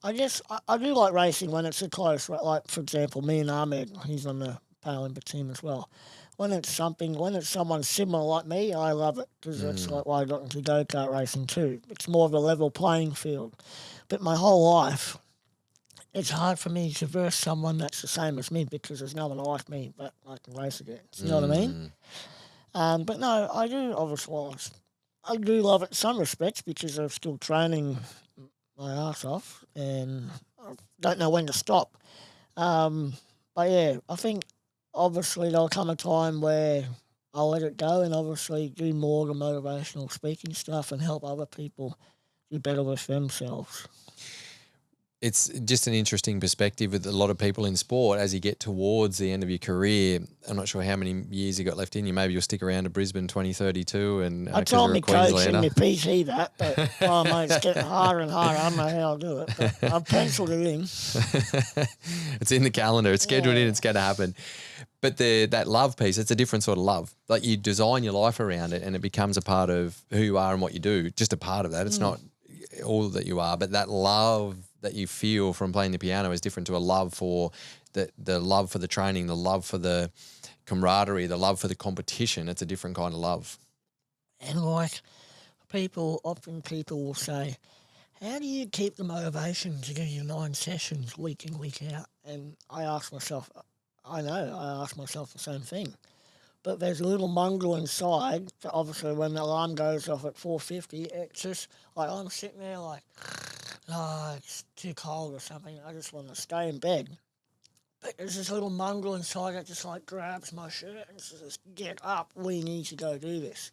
I guess I do like racing when it's a close, right? Like, for example, me and Ahmed, he's on the Paralympic team as well. When it's someone similar like me, I love it because that's like why I got into go-kart racing too. It's more of a level playing field. But my whole life, it's hard for me to verse someone that's the same as me because there's no one like me, but I can race against. You know what I mean? But no, I do obviously. I do love it in some respects because I'm still training my ass off and I don't know when to stop. But yeah, I think obviously there'll come a time where I'll let it go and obviously do more of the motivational speaking stuff and help other people do better with themselves. It's just an interesting perspective with a lot of people in sport as you get towards the end of your career. I'm not sure how many years you got left in you. Maybe you'll stick around to Brisbane 2032 and I told me coach and my PT that, but mate, it's getting harder and harder. I don't know how I'll do it, but I've penciled it in. It's in the calendar. It's scheduled in. It's going to happen. But that love piece, it's a different sort of love. Like you design your life around it and it becomes a part of who you are and what you do, just a part of that. It's not all that you are, but that love that you feel from playing the piano is different to a love for the love for the training, the love for the camaraderie, the love for the competition. It's a different kind of love. And like often people will say, how do you keep the motivation to do your 9 sessions week in, week out? And I ask myself the same thing. But there's a little mongrel inside. So obviously, when the alarm goes off at 4:50, it's just like I'm sitting there like, it's too cold or something. I just want to stay in bed. But there's this little mongrel inside that just like grabs my shirt and says, "Get up, we need to go do this."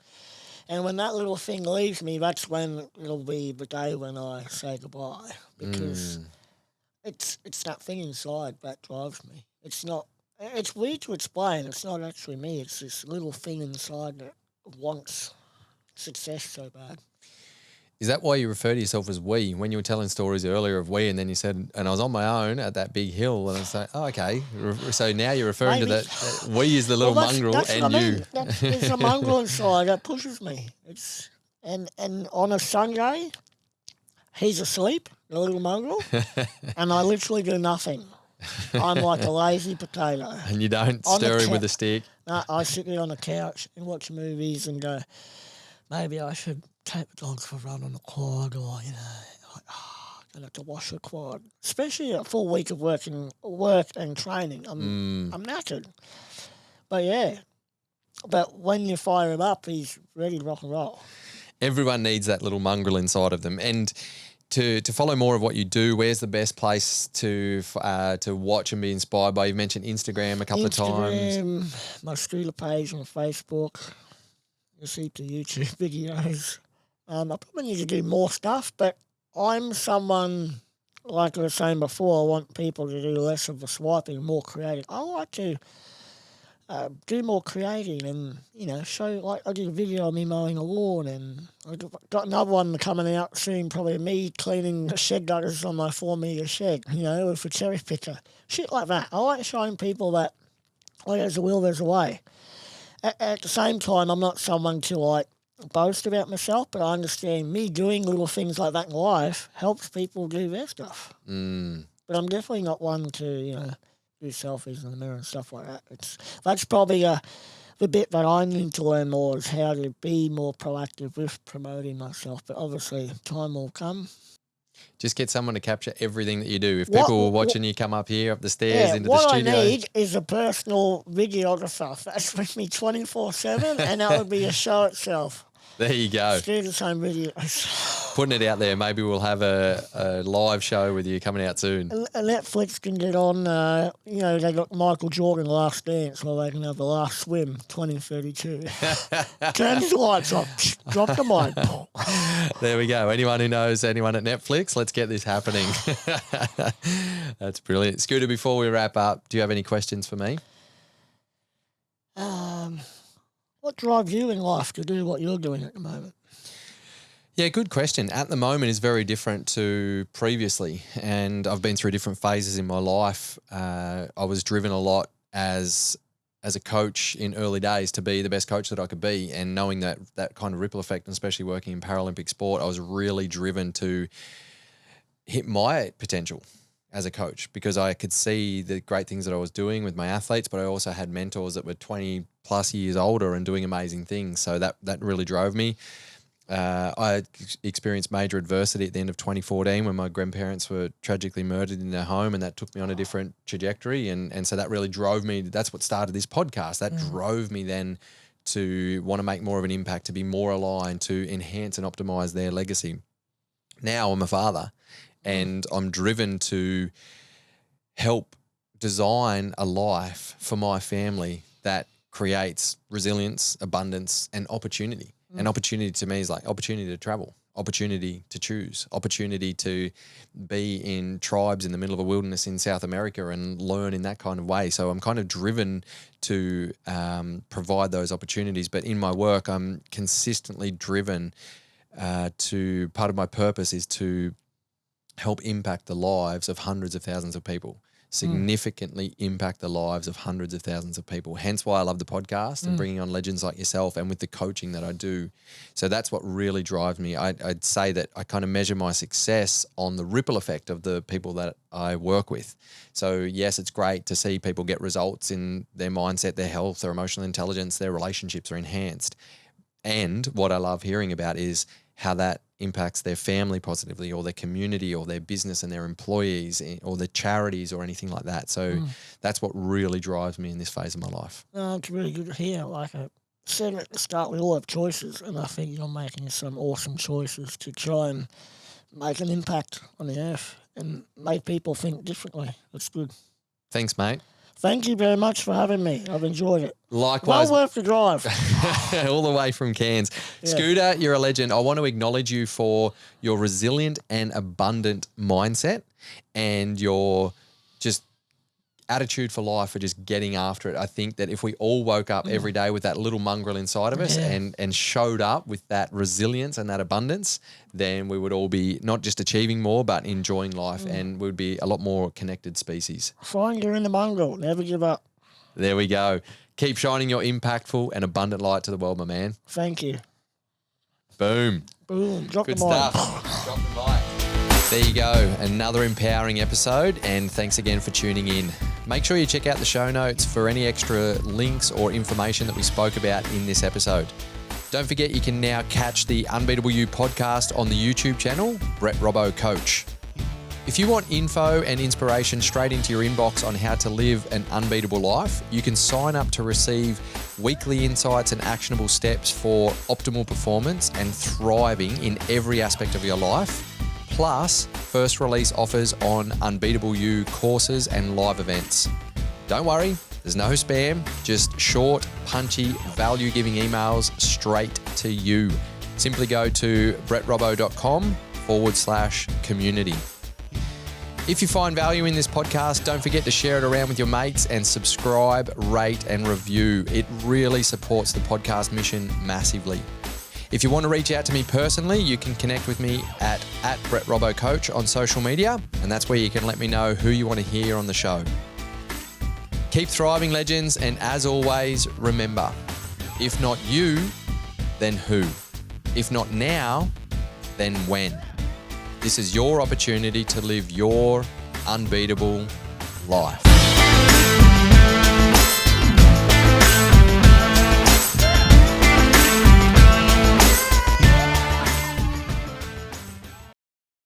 And when that little thing leaves me, that's when it'll be the day when I say goodbye because it's that thing inside that drives me. It's not. It's weird to explain. It's not actually me. It's this little thing inside that wants success so bad. Is that why you refer to yourself as we? When you were telling stories earlier of we, and then you said, and I was on my own at that big hill, and I was like, oh, okay. So now you're referring to that we is the little mongrel that's and you. There's a mongrel inside that pushes me. And on a Sunday, he's asleep, the little mongrel, and I literally do nothing. I'm like a lazy potato. And you don't stir him with a stick? No, I sit there on the couch and watch movies and go, maybe I should take the dogs for a run on the quad or, I have to wash the quad. Especially a full week of work and training. I'm knackered. But yeah. But when you fire him up, he's ready to rock and roll. Everyone needs that little mongrel inside of them. And to follow more of what you do, where's the best place to watch and be inspired by? You mentioned Instagram a couple of times. My Scooter page on Facebook. You'll see the YouTube videos. I probably need to do more stuff, but I'm someone, like I was saying before, I want people to do less of the swiping, more creative. I like to do more creating and, show, like I did a video of me mowing a lawn and I got another one coming out soon, probably me cleaning the shed gutters on my 4-metre shed, with a cherry picker. Shit like that. I like showing people that, there's a will, there's a way. At the same time, I'm not someone to, boast about myself, but I understand me doing little things like that in life helps people do their stuff. But I'm definitely not one to, do selfies in the mirror and stuff like that. That's probably the bit that I need to learn more is how to be more proactive with promoting myself. But obviously, time will come. Just get someone to capture everything that you do. If people were watching you come up here, up the stairs, into the studio. What I need is a personal videographer that's with me 24/7, and that would be a show itself. There you go. Let's do the same videos. Putting it out there. Maybe we'll have a live show with you coming out soon. And Netflix can get on, they got Michael Jordan Last Dance, where they can have the last swim, 2032. Turn the lights off. Drop the mic. There we go. Anyone who knows anyone at Netflix, let's get this happening. That's brilliant. Scooter, before we wrap up, do you have any questions for me? What drives you in life to do what you're doing at the moment? Yeah, good question. At the moment is very different to previously, and I've been through different phases in my life. I was driven a lot as a coach in early days to be the best coach that I could be, and knowing that kind of ripple effect, and especially working in Paralympic sport, I was really driven to hit my potential as a coach because I could see the great things that I was doing with my athletes, but I also had mentors that were 20 plus years older and doing amazing things. So that really drove me. I experienced major adversity at the end of 2014 when my grandparents were tragically murdered in their home, and that took me on a different trajectory. And so that really drove me. That's what started this podcast. That drove me then to want to make more of an impact, to be more aligned, to enhance and optimize their legacy. Now I'm a father, and I'm driven to help design a life for my family that creates resilience, abundance, and opportunity. And opportunity to me is like opportunity to travel, opportunity to choose, opportunity to be in tribes in the middle of a wilderness in South America and learn in that kind of way. So I'm kind of driven to provide those opportunities. But in my work, I'm consistently driven to, part of my purpose is to help impact the lives of hundreds of thousands of people. Significantly impact the lives of hundreds of thousands of people. Hence why I love the podcast and bringing on legends like yourself, and with the coaching that I do. So that's what really drives me. I'd say that I kind of measure my success on the ripple effect of the people that I work with. So yes, it's great to see people get results in their mindset, their health, their emotional intelligence, their relationships are enhanced. And what I love hearing about is how that impacts their family positively, or their community, or their business and their employees, or their charities, or anything like that. So that's what really drives me in this phase of my life. It's really good to hear. Like I said at the start, we all have choices, and I think you're making some awesome choices to try and make an impact on the earth and make people think differently. That's good. Thanks, mate. Thank you very much for having me. I've enjoyed it. Likewise. Well worth the drive. All the way from Cairns. Yeah. Scooter, you're a legend. I want to acknowledge you for your resilient and abundant mindset and your just attitude for life, for just getting after it. I think that if we all woke up every day with that little mongrel inside of us and showed up with that resilience and that abundance, then we would all be not just achieving more, but enjoying life, and we'd be a lot more connected species. Find your inner mongrel. Never give up. There we go. Keep shining your impactful and abundant light to the world, my man. Thank you. Boom. Boom. Drop Good the mic. stuff. Drop the mic. There you go. Another empowering episode, and thanks again for tuning in. Make sure you check out the show notes for any extra links or information that we spoke about in this episode. Don't forget, you can now catch the Unbeatable You podcast on the YouTube channel, Brett Robbo Coach. If you want info and inspiration straight into your inbox on how to live an unbeatable life, you can sign up to receive weekly insights and actionable steps for optimal performance and thriving in every aspect of your life, plus first release offers on Unbeatable You courses and live events. Don't worry, there's no spam, just short, punchy, value-giving emails straight to you. Simply go to brettrobbo.com/community. If you find value in this podcast, don't forget to share it around with your mates and subscribe, rate, and review. It really supports the podcast mission massively. If you want to reach out to me personally, you can connect with me at Brett Robbo Coach on social media, and that's where you can let me know who you want to hear on the show. Keep thriving, legends, and as always, remember, if not you, then who? If not now, then when? This is your opportunity to live your unbeatable life.